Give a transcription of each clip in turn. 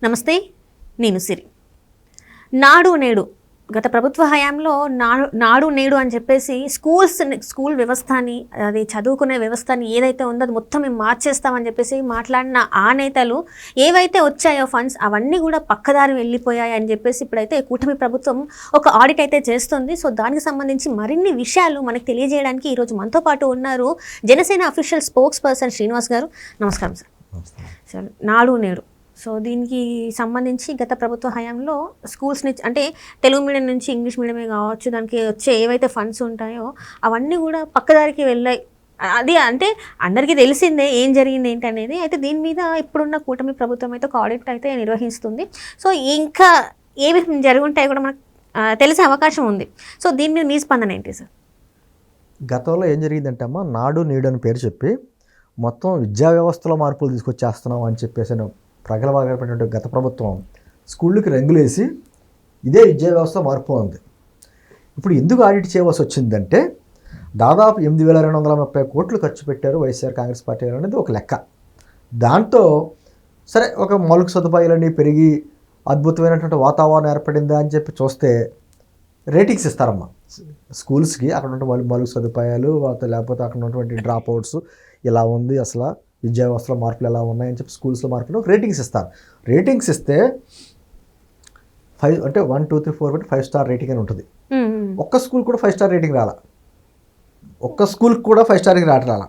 నమస్తే, నేను సిరి. నాడు నేడు గత ప్రభుత్వ హయాంలో నాడు నేడు అని చెప్పేసి స్కూల్ వ్యవస్థని, అది చదువుకునే వ్యవస్థని ఏదైతే ఉందో అది మొత్తం మేము మార్చేస్తామని చెప్పేసి మాట్లాడిన ఆ నేతలు ఏవైతే వచ్చాయో ఫండ్స్ అవన్నీ కూడా పక్కదారి వెళ్ళిపోయాయి అని చెప్పేసి ఇప్పుడైతే కూటమి ప్రభుత్వం ఒక ఆడిట్ అయితే చేస్తుంది. సో దానికి సంబంధించి మరిన్ని విషయాలు మనకు తెలియజేయడానికి ఈరోజు మనతో పాటు ఉన్నారు Janasena official spokes person Srinivas గారు. నమస్కారం సార్. సార్, నాడు నేడు సో దీనికి సంబంధించి గత ప్రభుత్వ హయాంలో స్కూల్స్ని అంటే తెలుగు మీడియం నుంచి ఇంగ్లీష్ మీడియమే కావచ్చు, దానికి వచ్చే ఏవైతే ఫండ్స్ ఉంటాయో అవన్నీ కూడా పక్కదారికి వెళ్ళాయి. అది అంటే అందరికీ తెలిసిందే ఏం జరిగింది ఏంటి అనేది. అయితే దీని మీద ఇప్పుడున్న కూటమి ప్రభుత్వం అయితే ఒక ఆడిట్ అయితే నిర్వహిస్తుంది. సో ఇంకా ఏమి జరుగుంటాయో కూడా మనకు తెలిసే అవకాశం ఉంది. సో దీని మీద మీ స్పందన ఏంటి సార్? గతంలో ఏం జరిగిందంటే అమ్మ, నాడు నేడు అని పేరు చెప్పి మొత్తం విద్యా వ్యవస్థలో మార్పులు తీసుకొచ్చేస్తున్నాం అని చెప్పేసి ప్రగలభాగపడినటువంటి గత ప్రభుత్వం స్కూళ్ళకి రంగులేసి ఇదే విద్యా వ్యవస్థ మార్పు ఉంది. ఇప్పుడు ఎందుకు ఆడిట్ చేయవలసి వచ్చిందంటే దాదాపు 8,230 కోట్లు ఖర్చు పెట్టారు వైఎస్ఆర్ కాంగ్రెస్ పార్టీ అనేది ఒక లెక్క. దాంతో సరే ఒక మౌలిక సదుపాయాలన్నీ పెరిగి అద్భుతమైనటువంటి వాతావరణం ఏర్పడిందా అని చెప్పి చూస్తే రేటింగ్స్ ఇస్తారమ్మా స్కూల్స్కి. అక్కడ ఉన్న మౌలిక సదుపాయాలు లేకపోతే అక్కడ ఉన్నటువంటి డ్రాప్ అవుట్స్ ఇలా ఉంది, అసలు విద్యా వ్యవస్థలో మార్పులు ఎలా ఉన్నాయని చెప్పి స్కూల్స్లో మార్పులు రేటింగ్స్ ఇస్తారు. రేటింగ్స్ ఇస్తే 5 అంటే 1, 2, 3, 4 5 స్టార్ రేటింగ్ అని ఉంటుంది. ఒక్క స్కూల్ కూడా 5 స్టార్ రేటింగ్ రాలా, ఒక్క స్కూల్కి కూడా 5 స్టార్ రేటింగ్ రాలా.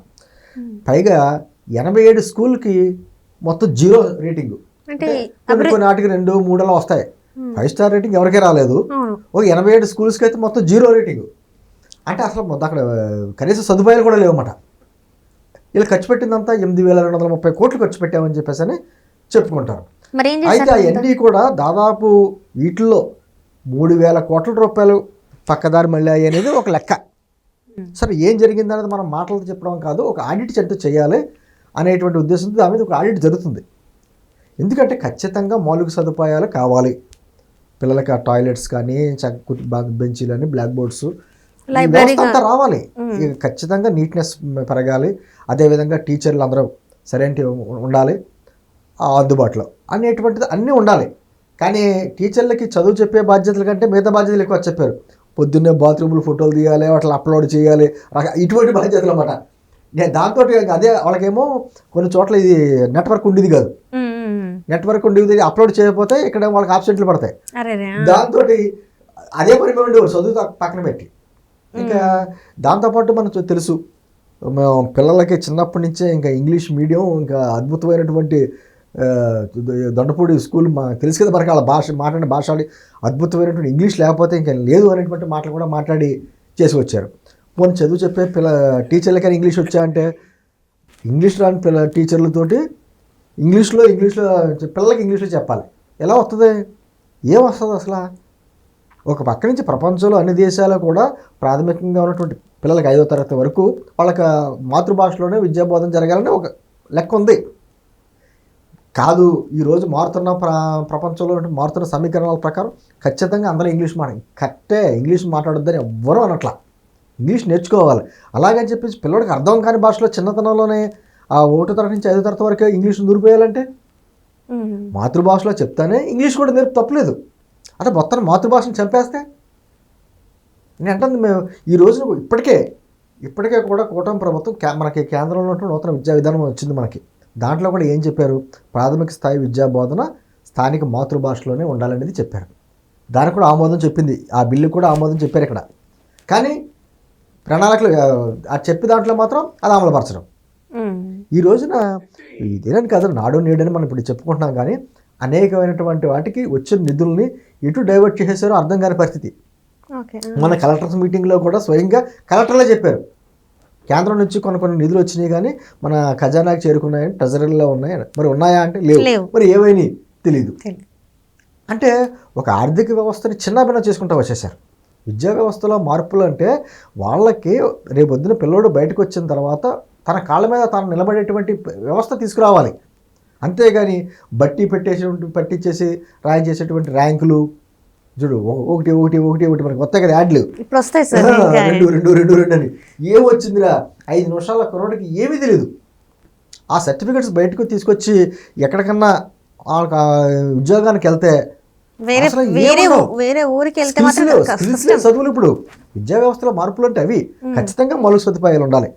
పైగా 87 స్కూల్కి మొత్తం 0 రేటింగ్. అంటే కొన్ని నాటికి 2, 3 అలా వస్తాయి. 5 స్టార్ రేటింగ్ ఎవరికే రాలేదు. ఒక 87 స్కూల్స్కి అయితే మొత్తం 0 రేటింగ్. అంటే అసలు అక్కడ కనీస సదుపాయాలు కూడా లేవన్నమాట. ఇలా ఖర్చు పెట్టిందంతా 8,230 కోట్లు ఖర్చు పెట్టామని చెప్పేసి అని చెప్పుకుంటారు. అయితే అవన్నీ కూడా దాదాపు వీటిల్లో 3,000 కోట్ల రూపాయలు పక్కదారి మళ్ళీ అనేది ఒక లెక్క. సరే, ఏం జరిగిందనేది మనం మాటలతో చెప్పడం కాదు, ఒక ఆడిట్ చెట్టు చేయాలి అనేటువంటి ఉద్దేశంతో దాని మీద ఒక ఆడిట్ జరుగుతుంది. ఎందుకంటే ఖచ్చితంగా మౌలిక సదుపాయాలు కావాలి పిల్లలకి. ఆ టాయిలెట్స్ కానీ, బెంచీలు అని, బ్లాక్ బోర్డ్స్ అంతా రావాలి. ఖచ్చితంగా నీట్నెస్ పెరగాలి. అదేవిధంగా టీచర్లు అందరూ సరైన ఉండాలి అందుబాటులో అనేటువంటిది అన్నీ ఉండాలి. కానీ టీచర్లకి చదువు చెప్పే బాధ్యతల కంటే మిగతా బాధ్యతలు ఎక్కువ చెప్పారు. పొద్దున్నే బాత్రూములు ఫోటోలు తీయాలి, వాటిని అప్లోడ్ చేయాలి, ఇటువంటి బాధ్యతలు అన్నమాట. నేను దాంతో అదే వాళ్ళకేమో కొన్ని చోట్ల ఇది నెట్వర్క్ ఉండేది కాదు. నెట్వర్క్ ఉండేది అప్లోడ్ చేయకపోతే ఇక్కడ వాళ్ళకి ఆబ్సెంట్లు పడతాయి. దాంతో అదే పని ఉండేవారు చదువు పక్కన పెట్టి. ఇంకా దాంతోపాటు మనకు తెలుసు, మేము పిల్లలకి చిన్నప్పటి నుంచే ఇంకా ఇంగ్లీష్ మీడియం, ఇంకా అద్భుతమైనటువంటి దొండపూడి స్కూల్ తెలుసు కదా మనకి, వాళ్ళ మాట్లాడిన భాష అద్భుతమైనటువంటి ఇంగ్లీష్ లేకపోతే ఇంకా లేదు అనేటువంటి మాటలు కూడా మాట్లాడి చేసి వచ్చారు. పోనీ చదువు చెప్పే టీచర్లకైనా ఇంగ్లీష్ వచ్చా అంటే ఇంగ్లీష్ రాని టీచర్లతోటి ఇంగ్లీష్లో పిల్లలకి ఇంగ్లీష్లో చెప్పాలి. ఎలా వస్తుంది? ఏం వస్తుంది అసలు? ఒక పక్క నుంచి ప్రపంచంలో అన్ని దేశాలు కూడా ప్రాథమికంగా ఉన్నటువంటి పిల్లలకి 5వ తరగతి వరకు వాళ్ళకి మాతృభాషలోనే విద్యాబోధన జరగాలని ఒక లెక్క ఉంది. కాదు, ఈరోజు మారుతున్న ప్రపంచంలో మారుతున్న సమీకరణాల ప్రకారం ఖచ్చితంగా అందరూ ఇంగ్లీష్ ఇంగ్లీష్ మాట్లాడొద్దని ఎవ్వరూ అనట్లా. ఇంగ్లీష్ నేర్చుకోవాలి. అలాగని చెప్పేసి పిల్లడికి అర్థం కాని భాషలో చిన్నతనంలోనే ఆ 1వ తరగతి నుంచి 5వ తరగతి వరకు ఇంగ్లీష్ దూరిపోయాలంటే మాతృభాషలో చెప్తానే ఇంగ్లీష్ కూడా నేర్పు తప్పలేదు. అంటే మొత్తం మాతృభాషను చంపేస్తే నేను అంటుంది, మేము ఈ రోజున ఇప్పటికే కూడా కూటమి ప్రభుత్వం మనకి కేంద్రంలో ఉన్నటువంటి నూతన విద్యా విధానం వచ్చింది మనకి. దాంట్లో కూడా ఏం చెప్పారు? ప్రాథమిక స్థాయి విద్యా బోధన స్థానిక మాతృభాషలోనే ఉండాలనేది చెప్పారు. దానికి కూడా ఆమోదం చెప్పింది, ఆ బిల్లు కూడా ఆమోదం చెప్పారు ఇక్కడ. కానీ ప్రణాళికలు చెప్పి దాంట్లో మాత్రం అది అమలుపరచడం. ఈ రోజున ఇదేనని కాదు, నాడు నేడని మనం ఇప్పుడు చెప్పుకుంటున్నాం, కానీ అనేకమైనటువంటి వాటికి వచ్చిన నిధుల్ని ఎటు డైవర్ట్ చేసేసారో అర్థం కాని పరిస్థితి. మన కలెక్టర్స్ మీటింగ్లో కూడా స్వయంగా కలెక్టర్లే చెప్పారు, కేంద్రం నుంచి కొన్ని నిధులు వచ్చినాయి కానీ మన ఖజానాకి చేరుకున్నాయని, ట్రెజరీలో ఉన్నాయని. మరి ఉన్నాయా అంటే లేవు. మరి ఏమైనా తెలియదు. అంటే ఒక ఆర్థిక వ్యవస్థని చిన్నభిన్నం చేసుకుంటూ వచ్చేసారు. విద్యా వ్యవస్థలో మార్పులు అంటే వాళ్ళకి రేపొద్దున పిల్లోడు బయటకు వచ్చిన తర్వాత తన కాళ్ళ మీద తాను నిలబడేటువంటి వ్యవస్థ తీసుకురావాలి. అంతేగాని పట్టించేసి రాయించేసేటువంటి ర్యాంకులు చూడు, ఒకటి మనకి వస్తాయి కదా యాడ్లు, ఇప్పుడు వస్తాయి సార్, 2 అని. ఏమొచ్చిందిరా 5 నిమిషాల కుర్రోడికి ఏమీ తెలియదు. ఆ సర్టిఫికెట్స్ బయటకు తీసుకొచ్చి ఎక్కడికన్నా వాళ్ళకి ఉద్యోగానికి వెళ్తే వేరే అసలు వేరే ఏముండవు. వేరే ఊరికి వెళ్తే Skills మాత్రం లేవు, కష్టం. skills లేవు చదువులు. ఇప్పుడు విద్యా వ్యవస్థలో మార్పులు అంటే అవి ఖచ్చితంగా మౌలిక సదుపాయాలు ఉండాలి,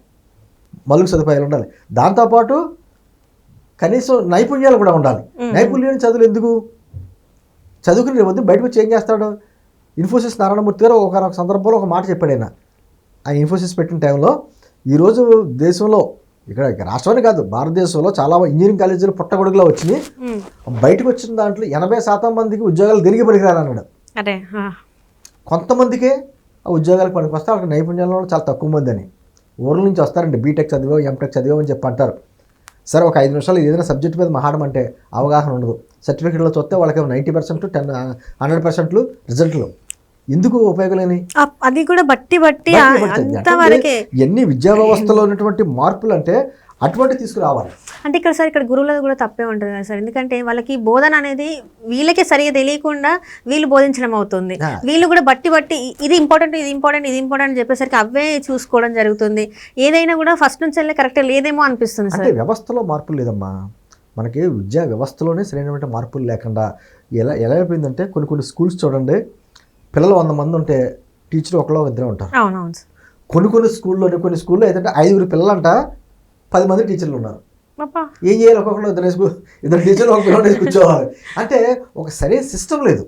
మౌలిక సదుపాయాలు ఉండాలి. దాంతోపాటు కనీసం నైపుణ్యాలు కూడా ఉండాలి. నైపుణ్యం చదువులు ఎందుకు? చదువుకుని వద్దు బయటకు వచ్చి ఏం చేస్తాడు? ఇన్ఫోసిస్ నారాయణమూర్తి గారు ఒక సందర్భంలో ఒక మాట చెప్పాడు. ఆయన ఇన్ఫోసిస్ పెట్టిన టైంలో ఈరోజు దేశంలో ఇక్కడ రాష్ట్రాన్ని కాదు భారతదేశంలో చాలా ఇంజనీరింగ్ కాలేజీలు పుట్టగొడుగులో వచ్చినాయి. బయటకు వచ్చిన దాంట్లో 80% మందికి ఉద్యోగాలు తిరిగి పనికిరాలన్నాడు. అదే కొంతమందికే ఆ ఉద్యోగాలకు పనికొస్తే వాళ్ళకి నైపుణ్యాలు చాలా తక్కువ మంది అని. ఊర్ల నుంచి వస్తారండి, బీటెక్ చదివో ఎంటెక్ చదివో అని చెప్పి అంటారు. సరే ఒక 5 నిమిషాలు ఏదైనా సబ్జెక్ట్ మీద మాట్లాడమంటే అవగాహన ఉండదు. సర్టిఫికేట్లో చూస్తే వాళ్ళకి 90%, 100% రిజల్ట్లు. ఎందుకు ఉపయోగలేని? అది కూడా బట్టి అంతవరకే. ఎన్ని విద్యా వ్యవస్థలో ఉన్నటువంటి మార్పులు అంటే అటువంటి తీసుకురావాలి. అంటే ఇక్కడ సార్ ఇక్కడ గురువులది కూడా తప్పే ఉంటుంది కదా సార్. ఎందుకంటే వాళ్ళకి బోధన అనేది వీళ్ళకే సరిగా తెలియకుండా వీళ్ళు బోధించడం అవుతుంది. వీళ్ళు కూడా బట్టి ఇది ఇంపార్టెంట్ అని చెప్పేసరికి అవే చూసుకోవడం జరుగుతుంది. ఏదైనా కూడా ఫస్ట్ నుంచి వెళ్ళి కరెక్ట్ లేదేమో అనిపిస్తుంది సార్. అంటే వ్యవస్థలో మార్పులు లేదమ్మా, మనకి విద్యా వ్యవస్థలోనే సరైనటువంటి మార్పులు లేకుండా ఎలా అయిపోయిందంటే కొన్ని స్కూల్స్ చూడండి, పిల్లలు 100 మంది ఉంటే టీచర్ ఒకళ్ళో ఇద్దరే ఉంటారు. అవునవును. కొన్ని స్కూల్లో ఏంటంటే 5 పిల్లలంట 10 మంది టీచర్లు ఉన్నారు. ఏం చేయాలి? ఒక్కొక్కరు ఇద్దరు టీచర్లు ఒక పిల్లలు కూర్చోవాలి. అంటే ఒక సరైన సిస్టమ్ లేదు.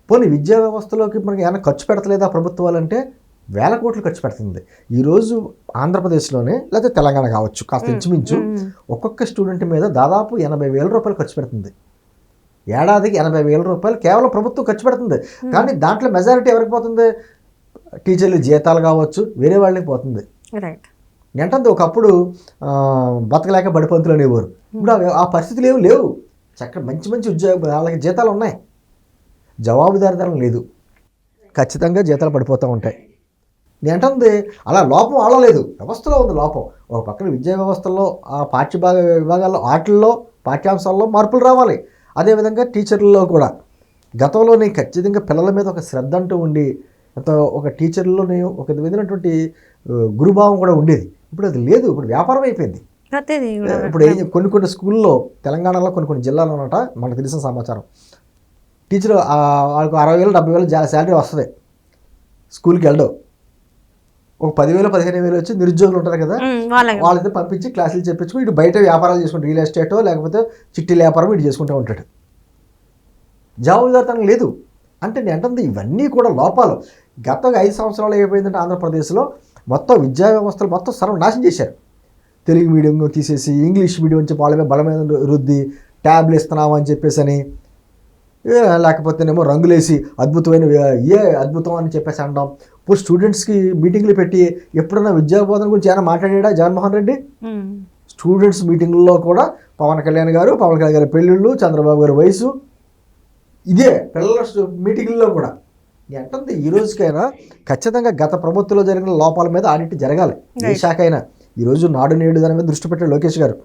పోనీ విద్యా వ్యవస్థలోకి మనకి ఏమైనా ఖర్చు పెడతలేదా ప్రభుత్వాలు అంటే? వేల కోట్లు ఖర్చు పెడుతుంది. ఈరోజు ఆంధ్రప్రదేశ్లోనే లేకపోతే తెలంగాణ కావచ్చు, కాస్త ఇంచుమించు ఒక్కొక్క స్టూడెంట్ మీద దాదాపు 80,000 రూపాయలు ఖర్చు పెడుతుంది. ఏడాదికి 80,000 రూపాయలు కేవలం ప్రభుత్వం ఖర్చు పెడుతుంది. కానీ దాంట్లో మెజారిటీ ఎవరికి పోతుంది? టీచర్లు జీతాలు కావచ్చు, వేరే వాళ్ళకి పోతుంది. ఏంటంటే ఒకప్పుడు బతకలేక బడిపంతులు అనేవారు. ఇప్పుడు ఆ పరిస్థితులు ఏమి లేవు. చక్కగా మంచి ఉద్యోగ వాళ్ళకి జీతాలు ఉన్నాయి, జవాబుదారీతనం లేదు, ఖచ్చితంగా జీతాలు పడిపోతూ ఉంటాయి. ఏంటంది అలా లోపం ఆడలేదు, వ్యవస్థలో ఉంది లోపం. ఒక పక్కన విద్యా వ్యవస్థల్లో ఆ విభాగాల్లో వాటిల్లో పాఠ్యాంశాల్లో మార్పులు రావాలి. అదేవిధంగా టీచర్లలో కూడా గతంలోనే ఖచ్చితంగా పిల్లల మీద ఒక శ్రద్ధ అంటూ ఉండి ఒక టీచర్లోనే ఒక విధమైనటువంటి గురుభావం కూడా ఉండేది. ఇప్పుడు అది లేదు. ఇప్పుడు వ్యాపారం అయిపోయింది. ఇప్పుడు కొన్ని స్కూల్లో తెలంగాణలో కొన్ని జిల్లాలో ఉన్నట మనకు తెలిసిన సమాచారం, టీచర్ వాళ్ళకు 60,000 70,000 శాలరీ వస్తుంది, స్కూల్కి వెళ్ళడం. ఒక 10,000 15,000 వచ్చి నిరుద్యోగులు ఉంటారు కదా, వాళ్ళతో పంపించి క్లాసులు చెప్పించుకుని ఇటు బయట వ్యాపారాలు చేసుకుంటారు. రియల్ ఎస్టేటో లేకపోతే చిట్టి వ్యాపారం ఇటు చేసుకుంటూ ఉంటాడు. జవాబుదారితనం లేదు. అంటే నేను అంటుంది ఇవన్నీ కూడా లోపాలు. గత 5 సంవత్సరాలు అయిపోయిందంటే ఆంధ్రప్రదేశ్లో మొత్తం విద్యా వ్యవస్థలు మొత్తం సర్వనాశనం చేశారు. తెలుగు మీడియం తీసేసి ఇంగ్లీష్ మీడియం వచ్చి వాళ్ళ మీద బలమైన రుద్ది ట్యాబ్లు ఇస్తున్నాము అని చెప్పేసి అని, లేకపోతేనేమో రంగులేసి అద్భుతమైన అద్భుతం అని చెప్పేసి అనడం. ఇప్పుడు స్టూడెంట్స్కి మీటింగ్లు పెట్టి ఎప్పుడన్నా విద్యా బోధన గురించి ఏమైనా మాట్లాడా జగన్మోహన్ రెడ్డి? స్టూడెంట్స్ మీటింగ్లో కూడా పవన్ కళ్యాణ్ గారి పెళ్ళిళ్ళు, చంద్రబాబు గారి వయసు, ఇదే పిల్లల మీటింగ్లో కూడా. ఏంటంటే ఈ రోజుకైనా ఖచ్చితంగా గత ప్రభుత్వంలో జరిగిన లోపాల మీద ఆడిట్ జరగాలి. ఏ శాఖ అయినా ఈరోజు నాడు నేడు దాని మీద దృష్టి పెట్టారు లోకేష్ గారు.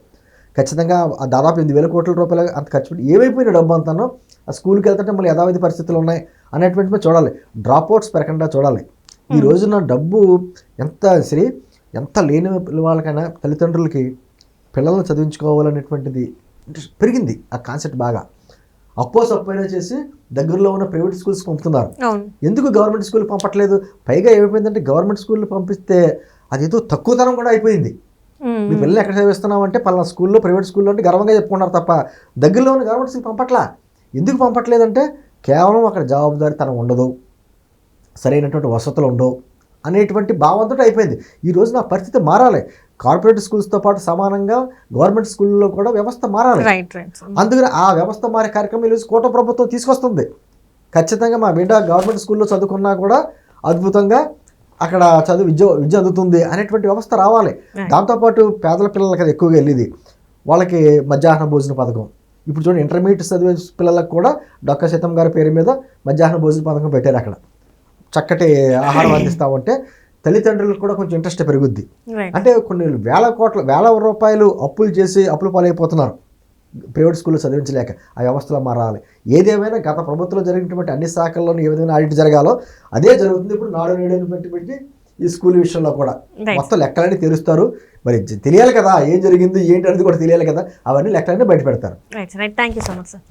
ఖచ్చితంగా దాదాపు 8,000 కోట్ల రూపాయలు అంత ఖర్చు పెట్టి ఏమైపోయిన డబ్బు అంతానో ఆ స్కూల్కి వెళ్తుంటే మళ్ళీ యథావిధి పరిస్థితులు ఉన్నాయి అనేటువంటి చూడాలి. డ్రాప్ అవుట్స్ పెరగకుండా చూడాలి. ఈ రోజున డబ్బు ఎంత లేని వాళ్ళకైనా తల్లిదండ్రులకి పిల్లల్ని చదివించుకోవాలనేటువంటిది పెరిగింది. ఆ కాన్సెప్ట్ బాగా సప్పైనా చేసి దగ్గరలో ఉన్న ప్రైవేట్ స్కూల్స్కి పంపుతున్నారు. ఎందుకు గవర్నమెంట్ స్కూల్ పంపట్లేదు? పైగా ఏమైపోయిందంటే గవర్నమెంట్ స్కూల్లో పంపిస్తే అదేదో తక్కువతనం కూడా అయిపోయింది. మీ పిల్లలు ఎక్కడ చదివిస్తున్నాం అంటే పలానా స్కూల్లో ప్రైవేట్ స్కూల్లో అంటే గర్వంగా చెప్పుకున్నారు తప్ప దగ్గరలో ఉన్న గవర్నమెంట్ స్కూల్ పంపట్లా. ఎందుకు పంపట్లేదంటే కేవలం అక్కడ జవాబుదారీతనం ఉండదు, సరైనటువంటి వసతులు ఉండవు అనేటువంటి భావంతో అయిపోయింది. ఈ రోజు నా పరిస్థితి మారాలి. కార్పొరేట్ స్కూల్స్తో పాటు సమానంగా గవర్నమెంట్ స్కూల్లో కూడా వ్యవస్థ మారాలి. అందుకని ఆ వ్యవస్థ మారే కార్యక్రమం ఈరోజు కూటమి ప్రభుత్వం తీసుకొస్తుంది. ఖచ్చితంగా మా బిడ్డ గవర్నమెంట్ స్కూల్లో చదువుకున్నా కూడా అద్భుతంగా అక్కడ విద్య అందుతుంది అనేటువంటి వ్యవస్థ రావాలి. దాంతోపాటు పేదల పిల్లలకి అది ఎక్కువగా వెళ్ళేది. వాళ్ళకి మధ్యాహ్న భోజన పథకం. ఇప్పుడు చూడండి ఇంటర్మీడియట్ చదివే పిల్లలకు కూడా డొక్క సీతం గారి పేరు మీద మధ్యాహ్న భోజన పథకం పెట్టారు. అక్కడ చక్కటి ఆహారం అందిస్తామంటే తల్లిదండ్రులకు కూడా కొంచెం ఇంట్రెస్ట్ పెరుగుద్ది. అంటే కొన్ని వేల రూపాయలు అప్పులు పాలైపోతున్నారు ప్రైవేట్ స్కూల్లో చదివించలేక. ఆ వ్యవస్థలో మారాలి. ఏదేమైనా గత ప్రభుత్వంలో జరిగినటువంటి అన్ని శాఖల్లోనూ ఏ విధమైన ఆడిట్ జరగాలో అదే జరుగుతుంది. ఇప్పుడు నాడు నేడు పెట్టి ఈ స్కూల్ విషయంలో కూడా Right. మొత్తం లెక్కలన్నీ తెరుస్తారు. మరి తెలియాలి కదా ఏం జరిగింది ఏంటి అనేది కూడా తెలియాలి కదా, అవన్నీ లెక్కలన్నీ బయట పెడతారు. Right right thank you so much sir.